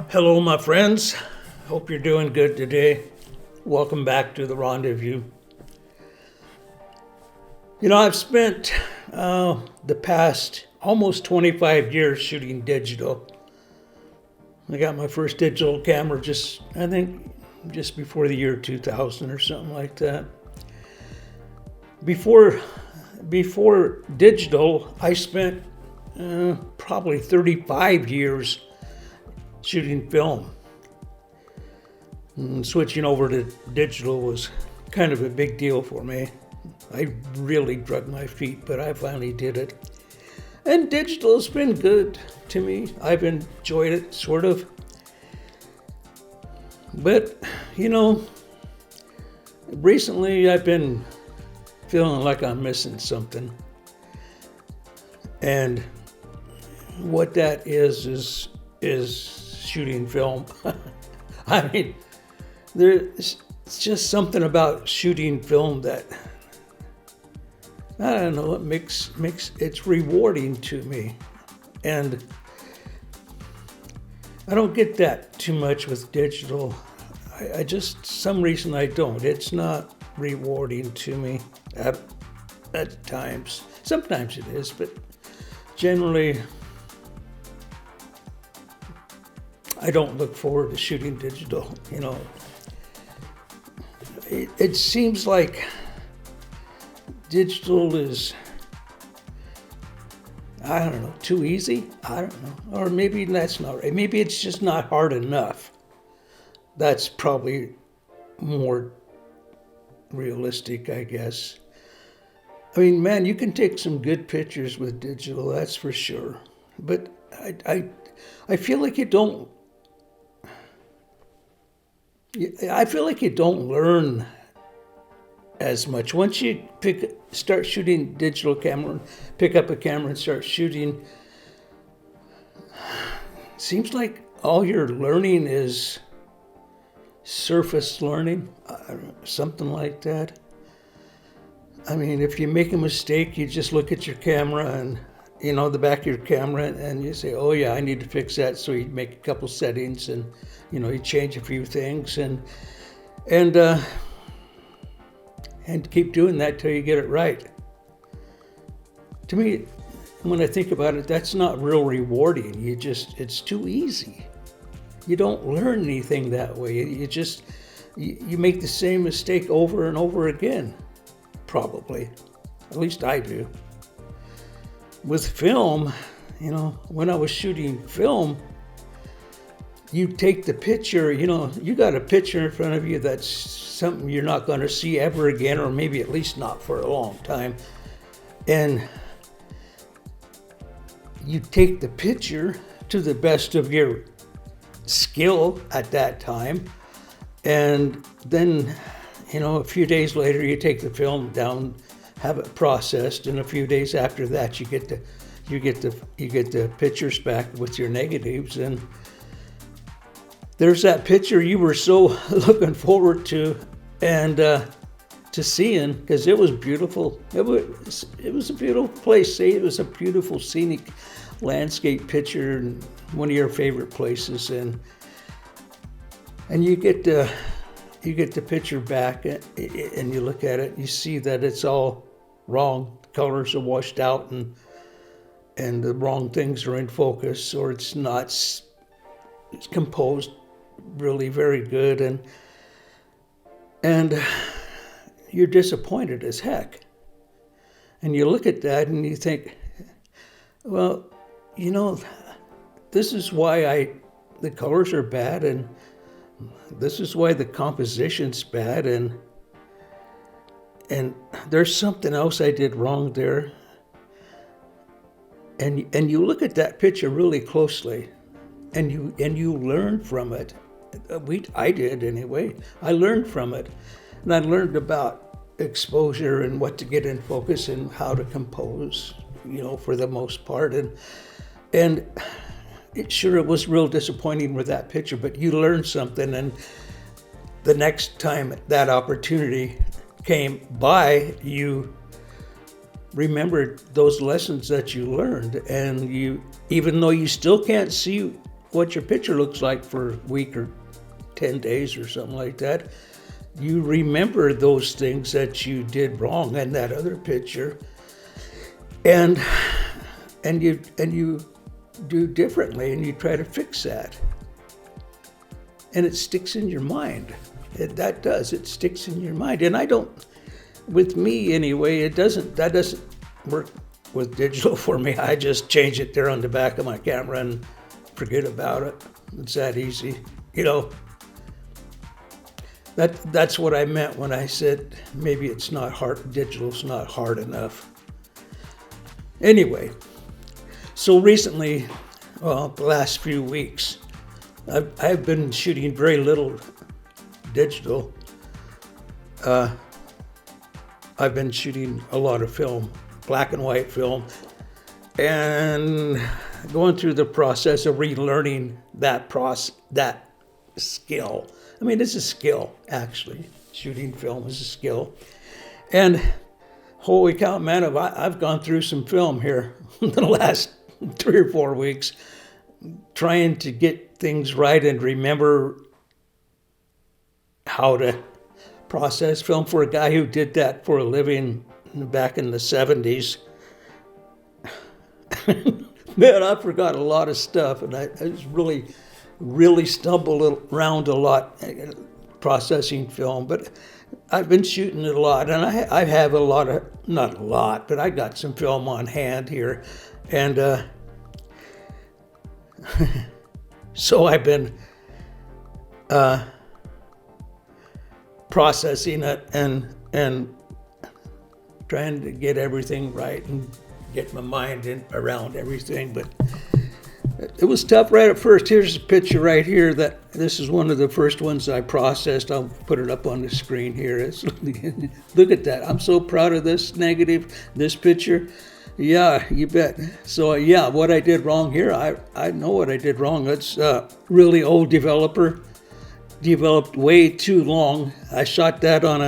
Hello, my friends. Hope you're doing good today. Welcome back to the Rendezvous. I've spent the past almost 25 years shooting digital. I got my first digital camera just before the year 2000 or something like that. Before digital, I spent probably 35 years shooting film. And switching over to digital was kind of a big deal for me. I really drug my feet, but I finally did it. And digital has been good to me. I've enjoyed it, sort of. But, recently I've been feeling like I'm missing something. And what that is shooting film. I mean, there's just something about shooting film that, I don't know, it makes it's rewarding to me. And I don't get that too much with digital. I just, some reason I don't. It's not rewarding to me at times. Sometimes it is, but generally I don't look forward to shooting digital. It seems like digital is, I don't know, too easy? I don't know. Or maybe that's not right. Maybe it's just not hard enough. That's probably more realistic, I guess. I mean, man, you can take some good pictures with digital, that's for sure. But I feel like you don't learn as much. Once you start shooting digital camera, pick up a camera and start shooting, seems like all you're learning is surface learning, something like that. I mean, if you make a mistake, you just look at your camera and, the back of your camera, and you say, oh yeah, I need to fix that. So you make a couple settings and, you change a few things and keep doing that till you get it right. To me, when I think about it, that's not real rewarding. It's too easy. You don't learn anything that way. You make the same mistake over and over again, probably. At least I do. With film, when I was shooting film, you take the picture, you got a picture in front of you that's something you're not going to see ever again, or maybe at least not for a long time. And you take the picture to the best of your skill at that time. And then, a few days later, you take the film down, have it processed, and a few days after that, you get the pictures back with your negatives, and there's that picture you were so looking forward to and to seeing, because it was beautiful. It was a beautiful place. Say it was a beautiful scenic landscape picture in one of your favorite places, and you get the picture back and you look at it, you see that it's all wrong. Colors are washed out and the wrong things are in focus, or it's composed really very good, and you're disappointed as heck. And you look at that and you think, well, this is why the colors are bad, and this is why the composition's bad, and there's something else I did wrong there. And you look at that picture really closely, and you learn from it. I did anyway. I learned from it, and I learned about exposure and what to get in focus and how to compose, for the most part. And it was real disappointing with that picture, but you learned something, and the next time that opportunity came by, you remembered those lessons that you learned, and even though you still can't see what your picture looks like for a week or 10 days or something like that, you remember those things that you did wrong in that other picture, and you do differently, and you try to fix that, and it sticks in your mind. It sticks in your mind. And with me anyway, that doesn't work with digital for me. I just change it there on the back of my camera and forget about it. It's that easy, That's what I meant when I said maybe it's not hard, digital's not hard enough. Anyway, so recently, the last few weeks, I've been shooting very little digital. I've been shooting a lot of film, black and white film, and going through the process of relearning that skill. I mean, it's a skill, actually. Shooting film is a skill. And holy cow, man, I've gone through some film here in the last 3 or 4 weeks, trying to get things right and remember how to process film. For a guy who did that for a living back in the 70s, man, I forgot a lot of stuff, and I was really stumbled around a lot processing film. But I've been shooting it a lot, and I have a lot of, not a lot, but I got some film on hand here, and so I've been processing it and trying to get everything right and get my mind around everything. But it was tough right at first. Here's a picture right here. This is one of the first ones I processed. I'll put it up on the screen here. Look at that. I'm so proud of this picture. Yeah, you bet. So yeah, what I did wrong here, I know what I did wrong. It's really old developed way too long. I shot that on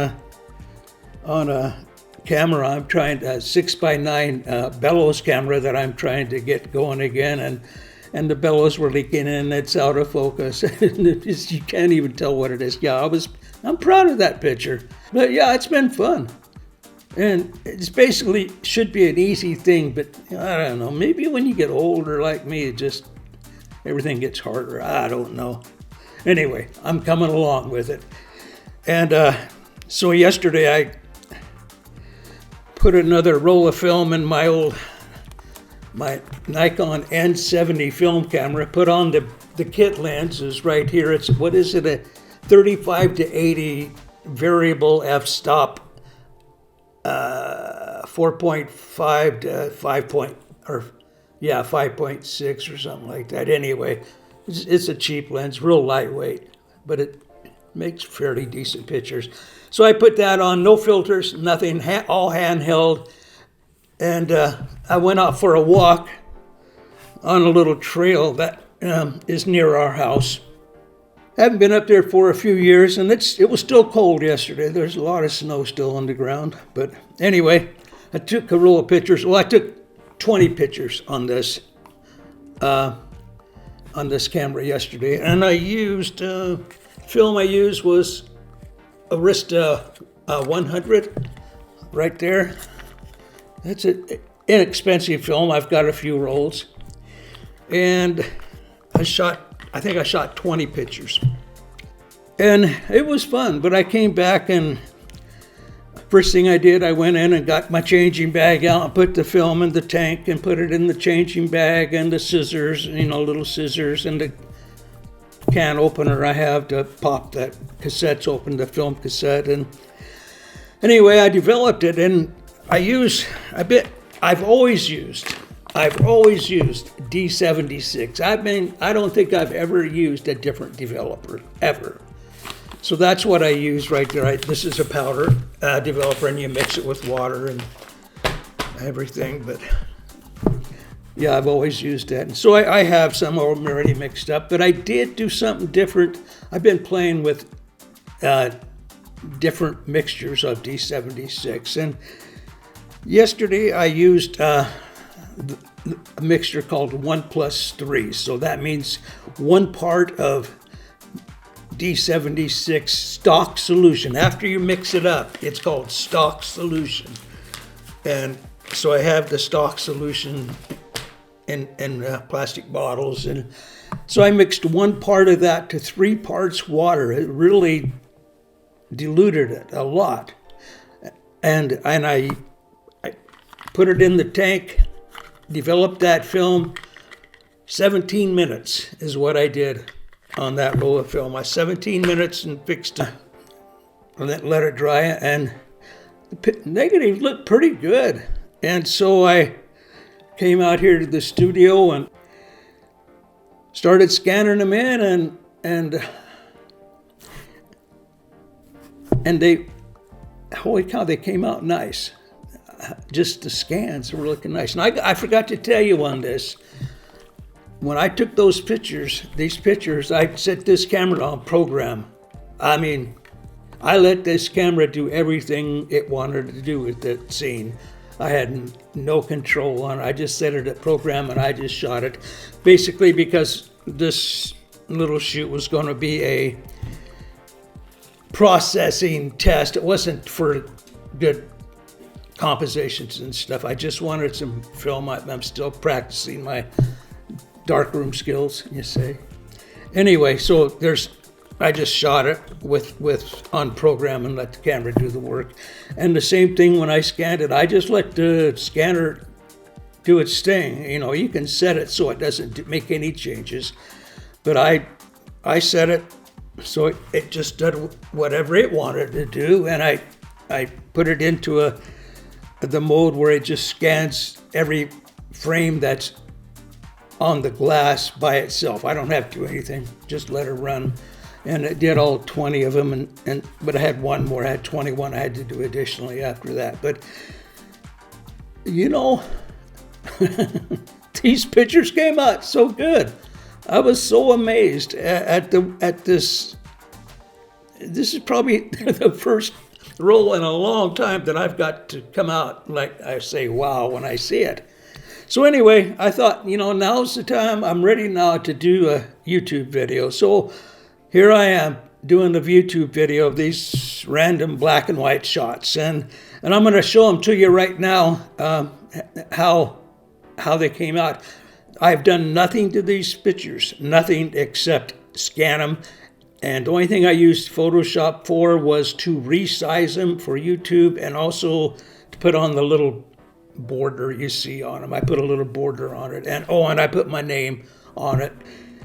a camera. I'm trying 6x9 bellows camera that I'm trying to get going again, and the bellows were leaking and it's out of focus. You can't even tell what it is. Yeah, I'm proud of that picture. But yeah, it's been fun. And it's basically should be an easy thing, but I don't know. Maybe when you get older like me, everything gets harder. I don't know. Anyway, I'm coming along with it. And so yesterday I put another roll of film in my Nikon N70 film camera, put on the kit lenses right here. It's, what is it, a 35 to 80 variable f-stop, 4.5 to 5.6 or something like that. Anyway, it's a cheap lens, real lightweight, but it makes fairly decent pictures. So I put that on, no filters, nothing, all handheld. And I went out for a walk on a little trail that is near our house. Haven't been up there for a few years, and it was still cold yesterday. There's a lot of snow still on the ground. But anyway, I took a roll of pictures. Well, I took 20 pictures on this camera yesterday, and I used film. I used was Arista 100 right there. That's an inexpensive film. I've got a few rolls, and I think I shot 20 pictures, and it was fun. But I came back, and first thing I did, I went in and got my changing bag out and put the film in the tank and put it in the changing bag, and the scissors, little scissors, and the can opener I have to pop that cassettes open, the film cassette. And anyway, I developed it, and I've always used D76. I don't think I've ever used a different developer, ever. So that's what I use right there. This is a powder developer, and you mix it with water and everything. But yeah, I've always used that. And so I have some of them already mixed up, but I did do something different. I've been playing with different mixtures of D76. And yesterday I used a mixture called 1+3. So that means 1 part of D76 stock solution. After you mix it up, it's called stock solution. And so I have the stock solution in plastic bottles. And so I mixed 1 part of that to 3 parts water. It really diluted it a lot. And I put it in the tank, developed that film. 17 minutes is what I did on that roll of film. I 17 minutes and fixed it, let it dry, and the negative looked pretty good. And so I came out here to the studio and started scanning them in, and they, holy cow, they came out nice. Just the scans were looking nice. And I forgot to tell you on this. When I took these pictures, I set this camera on program. I mean, I let this camera do everything it wanted to do with the scene. I had no control on it. I just set it at program and I just shot it. Basically because this little shoot was going to be a processing test. It wasn't for good compositions and stuff. I just wanted some film. I'm still practicing my darkroom skills, you say. Anyway, so I just shot it with on program and let the camera do the work. And the same thing when I scanned it, I just let the scanner do its thing. You know, you can set it so it doesn't make any changes, but I set it so it just did whatever it wanted to do, and I put it into the mode where it just scans every frame that's on the glass by itself. I don't have to do anything, just let it run. And it did all 20 of them, but I had one more. I had 21 I had to do additionally after that. But, you know, these pictures came out so good. I was so amazed at this. This is probably the first roll in a long time that I've got to come out like I say, wow, when I see it. So anyway, I thought, you know, now's the time. I'm ready now to do a YouTube video. So here I am doing the YouTube video of these random black and white shots. And I'm going to show them to you right now, how they came out. I've done nothing to these pictures, nothing except scan them. And the only thing I used Photoshop for was to resize them for YouTube and also to put on the little border you see on them. I put a little border on it. And I put my name on it.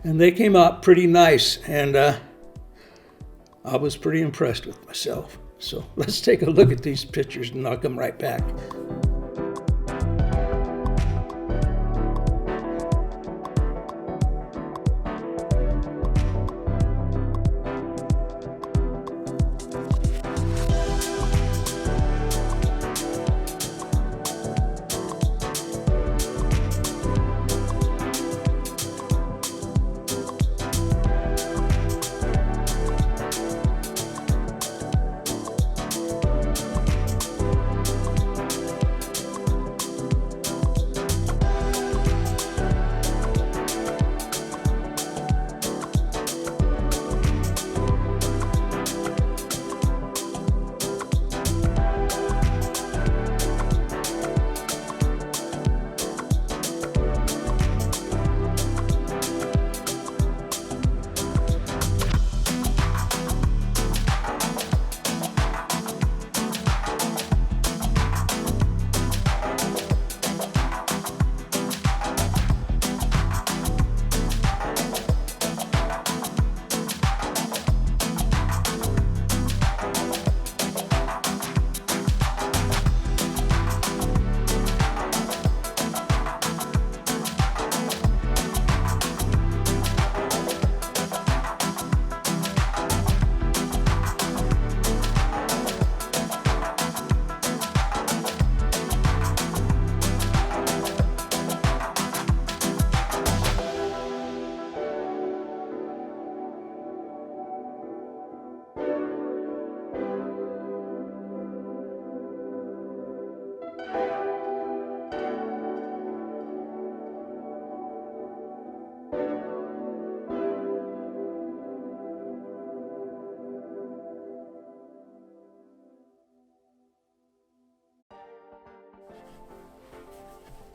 And they came out pretty nice. And I was pretty impressed with myself. So let's take a look at these pictures and I'll come right back.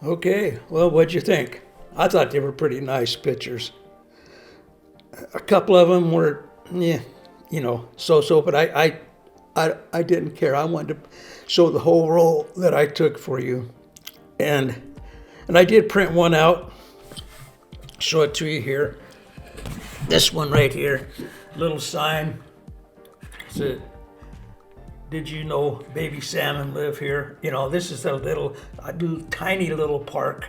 Okay, well, what'd you think? I thought they were pretty nice pictures. A couple of them were, yeah, so-so, but I didn't care. I wanted to show the whole roll that I took for you. And I did print one out, show it to you here. This one right here, little sign. Said, "Did you know baby salmon live here?" This is a tiny little park.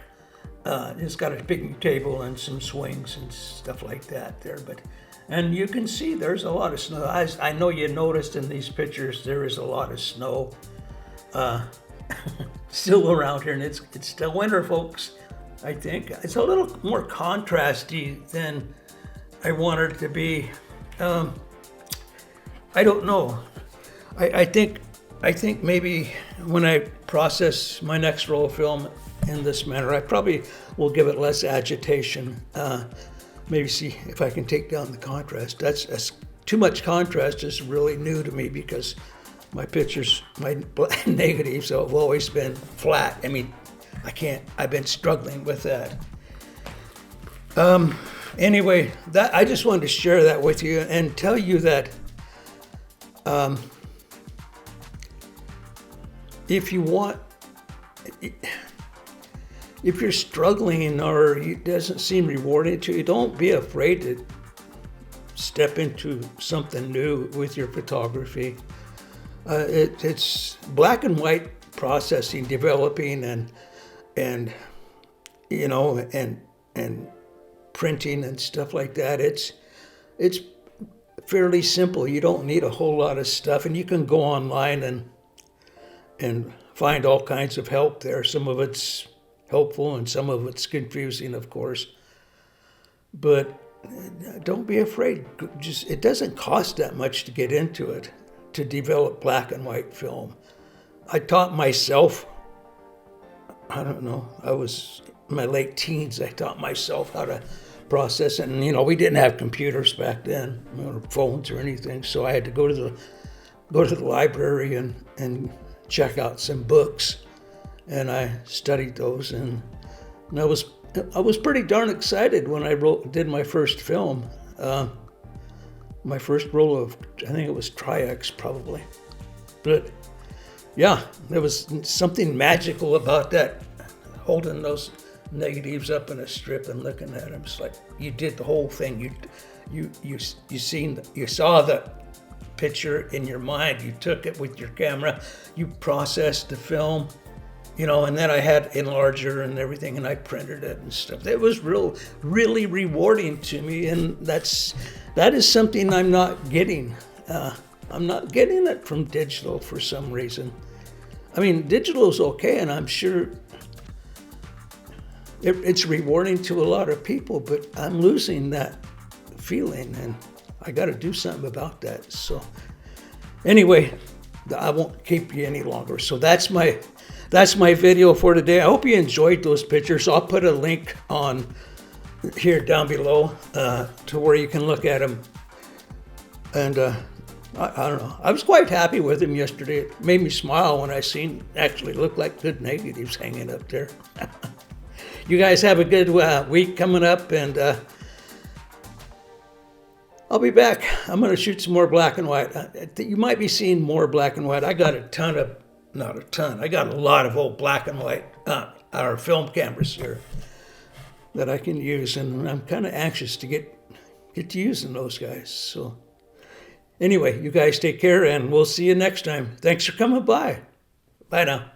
It's got a picnic table and some swings and stuff like that there. And you can see there's a lot of snow. I know you noticed in these pictures there is a lot of snow still around here, and it's still winter, folks. I think it's a little more contrasty than I wanted it to be. I don't know. I think maybe when I process my next roll of film in this manner, I probably will give it less agitation. Maybe see if I can take down the contrast. That's too much contrast is really new to me because my pictures, my negatives have always been flat. I mean, I've been struggling with that. Anyway, I just wanted to share that with you and tell you that if you're struggling or it doesn't seem rewarding to you, don't be afraid to step into something new with your photography. It's black and white processing, developing, and printing and stuff like that. It's fairly simple. You don't need a whole lot of stuff, and you can go online and find all kinds of help there. Some of it's helpful and some of it's confusing, of course. But don't be afraid. It doesn't cost that much to get into it, to develop black and white film. I taught myself, I don't know, I was in my late teens, I taught myself how to process it. And, we didn't have computers back then, or phones or anything, so I had to go to the library and check out some books. And I studied those, and I was pretty darn excited when I did my first film. My first roll of, I think it was Tri-X probably. But yeah, there was something magical about that, holding those negatives up in a strip and looking at them. It's like you did the whole thing. You saw the picture in your mind. You took it with your camera. You processed the film, and then I had enlarger and everything, and I printed it and stuff. It was really rewarding to me, and that is something I'm not getting. I'm not getting it from digital for some reason. I mean, digital is okay, and I'm sure it's rewarding to a lot of people, but I'm losing that feeling, and I got to do something about that. So anyway, I won't keep you any longer. So that's my video for today. I hope you enjoyed those pictures. I'll put a link on here down below to where you can look at them. And I don't know. I was quite happy with them yesterday. It made me smile when I seen actually look like good negatives hanging up there. You guys have a good week coming up, and I'll be back. I'm going to shoot some more black and white. You might be seeing more black and white. I got I got a lot of old black and white our film cameras here that I can use, and I'm kind of anxious to get to using those guys. So anyway, you guys take care, and we'll see you next time. Thanks for coming by. Bye now.